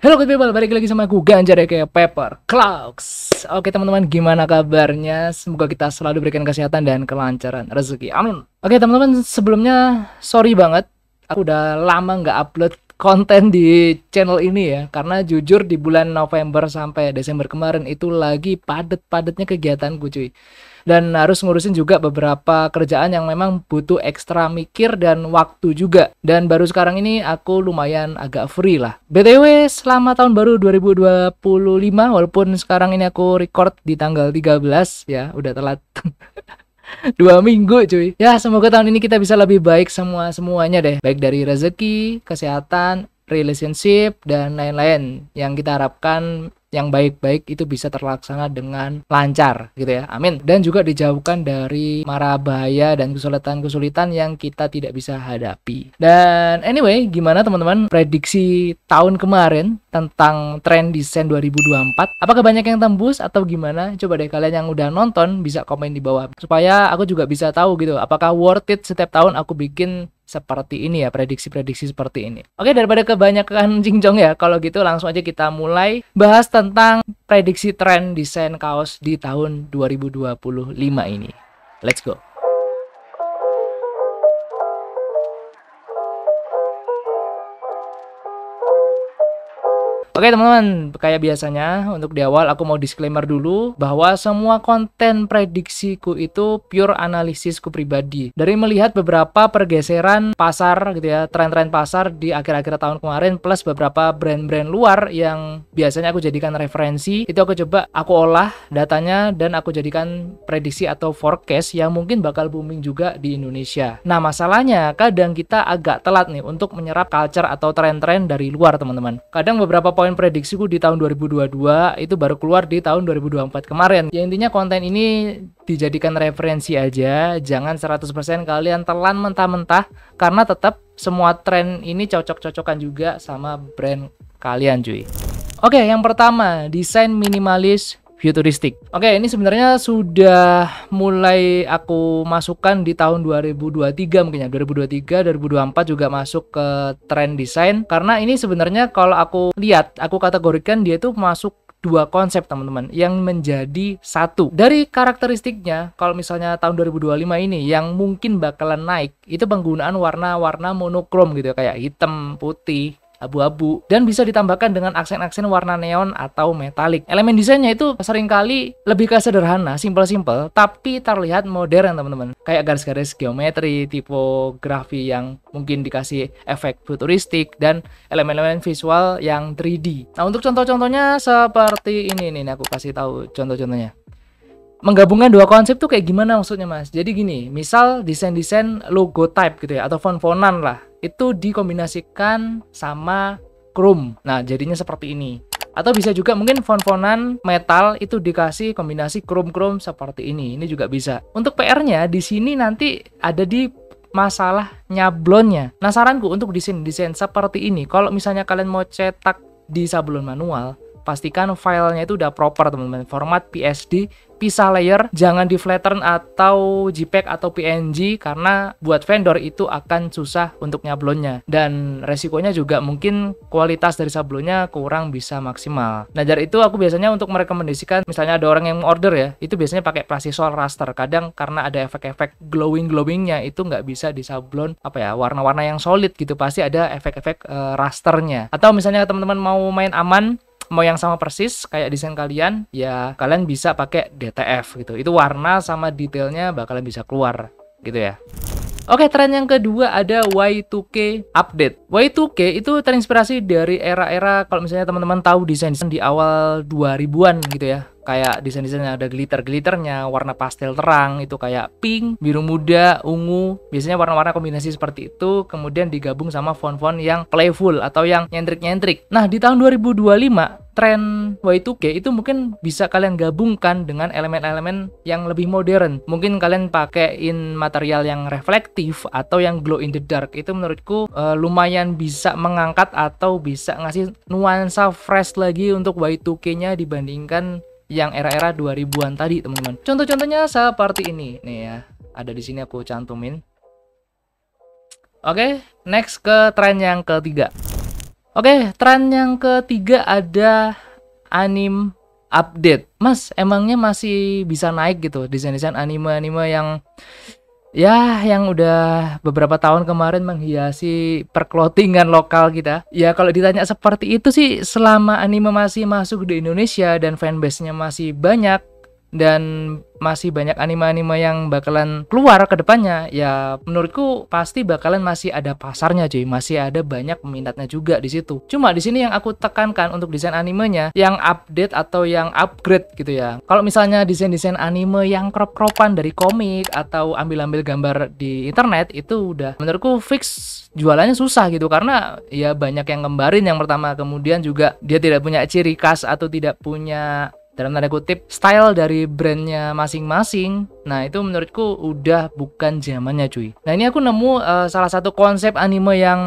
Halo good people, balik lagi sama aku Ganjar ya kayak Pepper Clouds. Oke teman-teman, gimana kabarnya? Semoga kita selalu berikan kesehatan dan kelancaran rezeki, amin. Oke teman-teman, sebelumnya sorry banget, aku udah lama nggak upload konten di channel ini ya. Karena jujur di bulan November sampai Desember kemarin itu lagi padet-padetnya kegiatanku cuy. Dan harus ngurusin juga beberapa kerjaan yang memang butuh ekstra mikir dan waktu juga. Dan baru sekarang ini aku lumayan agak free lah. BTW selamat tahun baru 2025, walaupun sekarang ini aku record di tanggal 13 ya, udah telat 2 minggu cuy. Ya semoga tahun ini kita bisa lebih baik semuanya deh. Baik dari rezeki, kesehatan, relationship, dan lain-lain. Yang kita harapkan yang baik-baik itu bisa terlaksana dengan lancar gitu ya, amin. Dan juga dijauhkan dari mara bahaya dan kesulitan-kesulitan yang kita tidak bisa hadapi. Dan anyway, gimana teman-teman prediksi tahun kemarin tentang tren desain 2024? Apakah banyak yang tembus atau gimana? Coba deh kalian yang udah nonton bisa komen di bawah supaya aku juga bisa tahu gitu, apakah worth it setiap tahun aku bikin seperti ini ya, prediksi-prediksi seperti ini. Oke, daripada kebanyakan cincong ya, kalau gitu langsung aja kita mulai bahas tentang prediksi tren desain kaos di tahun 2025 ini. Let's go. Oke teman-teman, kayak biasanya untuk di awal aku mau disclaimer dulu bahwa semua konten prediksiku itu pure analisisku pribadi. Dari melihat beberapa pergeseran pasar gitu ya, tren-tren pasar di akhir-akhir tahun kemarin plus beberapa brand-brand luar yang biasanya aku jadikan referensi, itu aku coba aku olah datanya dan aku jadikan prediksi atau forecast yang mungkin bakal booming juga di Indonesia. Nah masalahnya kadang kita agak telat nih untuk menyerap culture atau tren-tren dari luar teman-teman. Kadang beberapa poin prediksiku di tahun 2022 itu baru keluar di tahun 2024 kemarin. Ya intinya konten ini dijadikan referensi aja, jangan 100% kalian telan mentah-mentah karena tetap semua tren ini cocok-cocokan juga sama brand kalian cuy. Oke, yang pertama, desain minimalis futuristik. Oke, ini sebenarnya sudah mulai aku masukkan di tahun 2023 mungkin ya. 2023, 2024 juga masuk ke tren desain. Karena ini sebenarnya kalau aku lihat, aku kategorikan dia itu masuk dua konsep teman-teman yang menjadi satu. Dari karakteristiknya, kalau misalnya tahun 2025 ini yang mungkin bakalan naik, itu penggunaan warna-warna monokrom gitu ya, kayak hitam, putih, abu-abu, dan bisa ditambahkan dengan aksen-aksen warna neon atau metalik. Elemen desainnya itu seringkali lebih ke sederhana, simple-simple, tapi terlihat modern teman-teman. Kayak garis-garis geometri, tipografi yang mungkin dikasih efek futuristik, dan elemen-elemen visual yang 3D. Nah untuk contoh-contohnya seperti ini nih, aku kasih tahu contoh-contohnya. Menggabungkan dua konsep tuh kayak gimana maksudnya mas? Jadi gini, misal desain-desain logo type gitu ya, atau font-fontan lah, itu dikombinasikan sama chrome. Nah jadinya seperti ini. Atau bisa juga mungkin font-fontan metal itu dikasih kombinasi chrome-chrome seperti ini. Ini juga bisa. Untuk PR-nya di sini nanti ada di masalah nyablonnya. Nah saranku untuk desain-desain seperti ini, kalau misalnya kalian mau cetak di sablon manual, pastikan filenya itu udah proper teman-teman, format PSD, pisah layer, jangan di flatten atau JPEG atau PNG karena buat vendor itu akan susah untuk nyablonnya dan resikonya juga mungkin kualitas dari sablonnya kurang bisa maksimal. Nah dari itu aku biasanya untuk merekomendasikan, misalnya ada orang yang order ya, itu biasanya pakai plastisol raster. Kadang karena ada efek-efek glowingnya itu nggak bisa di sablon apa ya, warna-warna yang solid gitu, pasti ada efek-efek rasternya. Atau misalnya teman-teman mau main aman, mau yang sama persis kayak desain kalian, ya kalian bisa pakai DTF gitu. Itu warna sama detailnya bakalan bisa keluar gitu ya. Oke, tren yang kedua ada Y2K update. Y2K itu terinspirasi dari era-era, kalau misalnya teman-teman tahu desain-desain di awal 2000-an gitu ya. Kayak desain-desainnya ada glitter-glitternya, warna pastel terang, itu kayak pink, biru muda, ungu. Biasanya warna-warna kombinasi seperti itu, kemudian digabung sama font-font yang playful atau yang nyentrik-nyentrik. Nah, di tahun 2025, tren Y2K itu mungkin bisa kalian gabungkan dengan elemen-elemen yang lebih modern. Mungkin kalian pakaiin material yang reflektif atau yang glow in the dark. Itu menurutku lumayan bisa mengangkat atau bisa ngasih nuansa fresh lagi untuk Y2K-nya dibandingkan yang era-era 2000-an tadi, teman-teman. Contoh-contohnya seperti ini. Nih ya, ada di sini aku cantumin. Oke, next ke tren yang ketiga. Oke, tren yang ketiga ada anime update. Mas, emangnya masih bisa naik gitu desain-desain anime-anime yang yang udah beberapa tahun kemarin menghiasi perclothingan lokal kita. Ya kalau ditanya seperti itu sih, selama anime masih masuk di Indonesia dan fanbase-nya masih banyak dan masih banyak anime-anime yang bakalan keluar ke depannya, ya menurutku pasti bakalan masih ada pasarnya cuy, masih ada banyak peminatnya juga di situ. Cuma di sini yang aku tekankan untuk desain animenya yang update atau yang upgrade gitu ya. Kalau misalnya desain-desain anime yang crop-cropan dari komik atau ambil-ambil gambar di internet, itu udah menurutku fix jualannya susah gitu, karena ya banyak yang ngembarin yang pertama, kemudian juga dia tidak punya ciri khas atau tidak punya dalam tanda kutip style dari brandnya masing-masing. Nah itu menurutku udah bukan zamannya cuy. Nah ini aku nemu salah satu konsep anime yang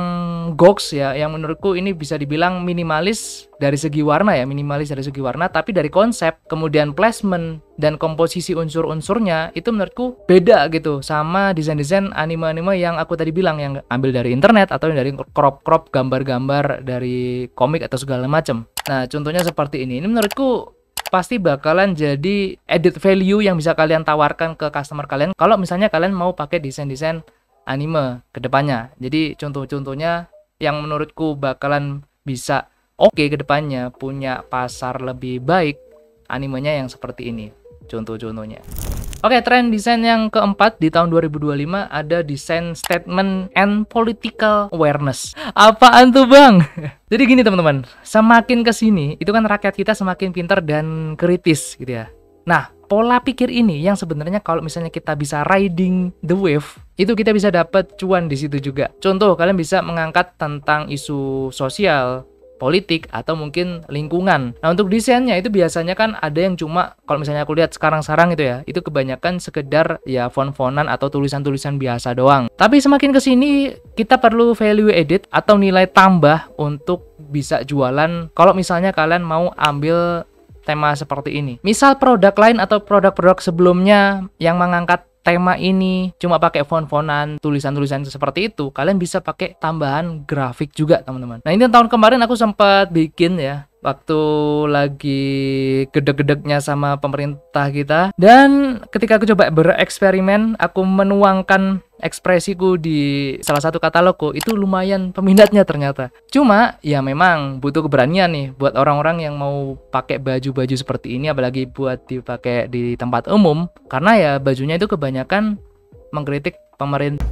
goks ya, yang menurutku ini bisa dibilang minimalis dari segi warna ya, minimalis dari segi warna, tapi dari konsep, kemudian placement dan komposisi unsur-unsurnya itu menurutku beda gitu sama desain-desain anime-anime yang aku tadi bilang, yang ambil dari internet atau dari crop-crop gambar-gambar dari komik atau segala macam. Nah contohnya seperti ini menurutku pasti bakalan jadi added value yang bisa kalian tawarkan ke customer kalian kalau misalnya kalian mau pakai desain-desain anime ke depannya. Jadi contoh-contohnya yang menurutku bakalan bisa oke ke depannya, punya pasar lebih baik, animenya yang seperti ini contoh-contohnya. Oke, tren desain yang keempat di tahun 2025 ada desain statement and political awareness. Apaan tuh bang? Jadi gini teman-teman, semakin kesini itu kan rakyat kita semakin pintar dan kritis gitu ya. Nah, pola pikir ini yang sebenarnya kalau misalnya kita bisa riding the wave, itu kita bisa dapat cuan di situ juga. Contoh, kalian bisa mengangkat tentang isu sosial, politik, atau mungkin lingkungan. Nah untuk desainnya itu biasanya kan ada yang cuma, kalau misalnya aku lihat sekarang-sekarang itu ya, itu kebanyakan sekedar ya font-fontan atau tulisan-tulisan biasa doang. Tapi semakin kesini kita perlu value edit atau nilai tambah untuk bisa jualan kalau misalnya kalian mau ambil tema seperti ini. Misal produk lain atau produk-produk sebelumnya yang mengangkat tema ini cuma pakai font-fontan, tulisan-tulisan seperti itu, kalian bisa pakai tambahan grafik juga teman-teman. Nah ini tahun kemarin aku sempat bikin ya, waktu lagi gede-gedeknya sama pemerintah kita, dan ketika aku coba bereksperimen, aku menuangkan ekspresiku di salah satu katalogku, itu lumayan peminatnya ternyata. Cuma ya memang butuh keberanian nih buat orang-orang yang mau pakai baju-baju seperti ini, apalagi buat dipakai di tempat umum, karena ya bajunya itu kebanyakan mengkritik pemerintah.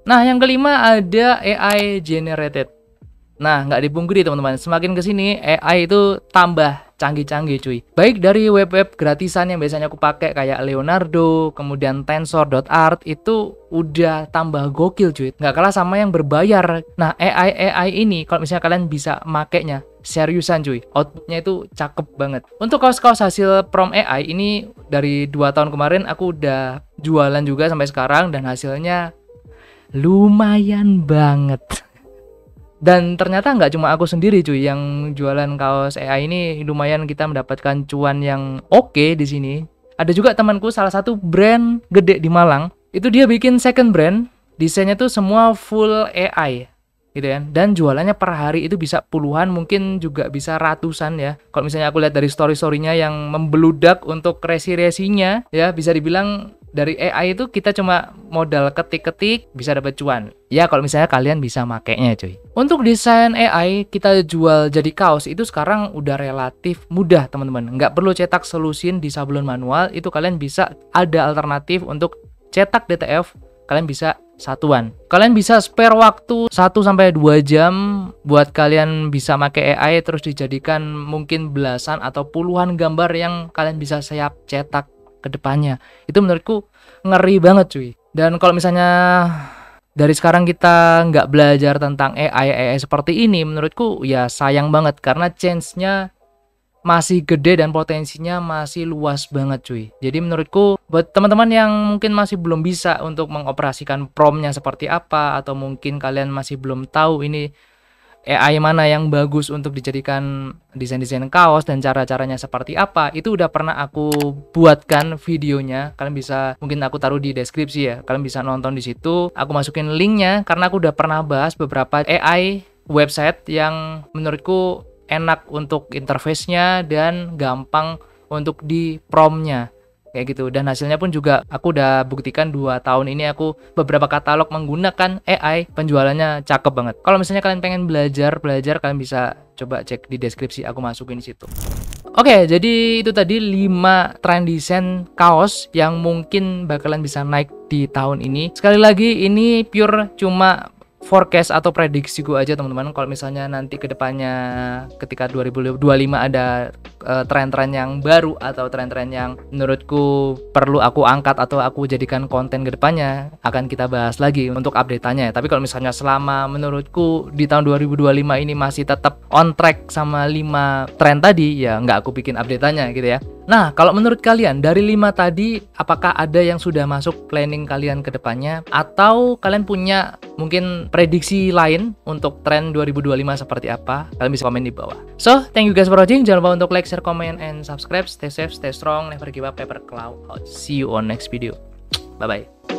Nah yang kelima ada AI generated. Nah nggak dipungkiri teman-teman, semakin kesini AI itu tambah canggih-canggih cuy. Baik dari web-web gratisan yang biasanya aku pakai kayak Leonardo, kemudian Tensor.art, itu udah tambah gokil cuy. Nggak kalah sama yang berbayar. Nah AI ini kalau misalnya kalian bisa makainya seriusan cuy, outputnya itu cakep banget. Untuk kaos-kaos hasil prom AI ini dari 2 tahun kemarin aku udah jualan juga sampai sekarang, dan hasilnya lumayan banget. Dan ternyata nggak cuma aku sendiri cuy yang jualan kaos AI ini, lumayan kita mendapatkan cuan yang oke di sini. Ada juga temanku salah satu brand gede di Malang, itu dia bikin second brand, desainnya tuh semua full AI gitu kan, dan jualannya per hari itu bisa puluhan, mungkin juga bisa ratusan ya. Kalau misalnya aku lihat dari story-storynya yang membeludak untuk resi-resinya ya, bisa dibilang dari AI itu kita cuma modal ketik-ketik bisa dapat cuan. Ya kalau misalnya kalian bisa makainya cuy. Untuk desain AI kita jual jadi kaos itu sekarang udah relatif mudah teman-teman. Nggak perlu cetak solusin di sablon manual, itu kalian bisa ada alternatif untuk cetak DTF, kalian bisa satuan. Kalian bisa spare waktu 1-2 jam buat kalian bisa pakai AI, terus dijadikan mungkin belasan atau puluhan gambar yang kalian bisa siap cetak ke depannya. Itu menurutku ngeri banget cuy. Dan kalau misalnya dari sekarang kita nggak belajar tentang AI seperti ini, menurutku ya sayang banget, karena chance-nya masih gede dan potensinya masih luas banget cuy. Jadi menurutku buat teman-teman yang mungkin masih belum bisa untuk mengoperasikan promnya seperti apa, atau mungkin kalian masih belum tahu ini AI mana yang bagus untuk dijadikan desain-desain kaos dan cara-caranya seperti apa, itu udah pernah aku buatkan videonya. Kalian bisa, mungkin aku taruh di deskripsi ya, kalian bisa nonton di situ. Aku masukin linknya karena aku udah pernah bahas beberapa AI website yang menurutku enak untuk interface-nya dan gampang untuk di prompt-nya kayak gitu. Dan hasilnya pun juga aku udah buktikan 2 tahun ini aku beberapa katalog menggunakan AI, penjualannya cakep banget. Kalau misalnya kalian pengen belajar kalian bisa coba cek di deskripsi, aku masukin di situ. Oke, jadi itu tadi 5 tren desain kaos yang mungkin bakalan bisa naik di tahun ini. Sekali lagi ini pure cuma forecast atau prediksiku aja teman-teman. Kalau misalnya nanti kedepannya ketika 2025 ada tren-tren yang baru atau tren-tren yang menurutku perlu aku angkat atau aku jadikan konten kedepannya, akan kita bahas lagi untuk update-nya. Tapi kalau misalnya selama menurutku di tahun 2025 ini masih tetap on track sama 5 tren tadi, ya nggak aku bikin update-nya gitu ya. Nah, kalau menurut kalian dari 5 tadi, apakah ada yang sudah masuk planning kalian ke depannya? Atau kalian punya mungkin prediksi lain untuk tren 2025 seperti apa? Kalian bisa komen di bawah. So, thank you guys for watching. Jangan lupa untuk like, share, comment, and subscribe. Stay safe, stay strong, never give up, paper cloud out. See you on next video. Bye-bye.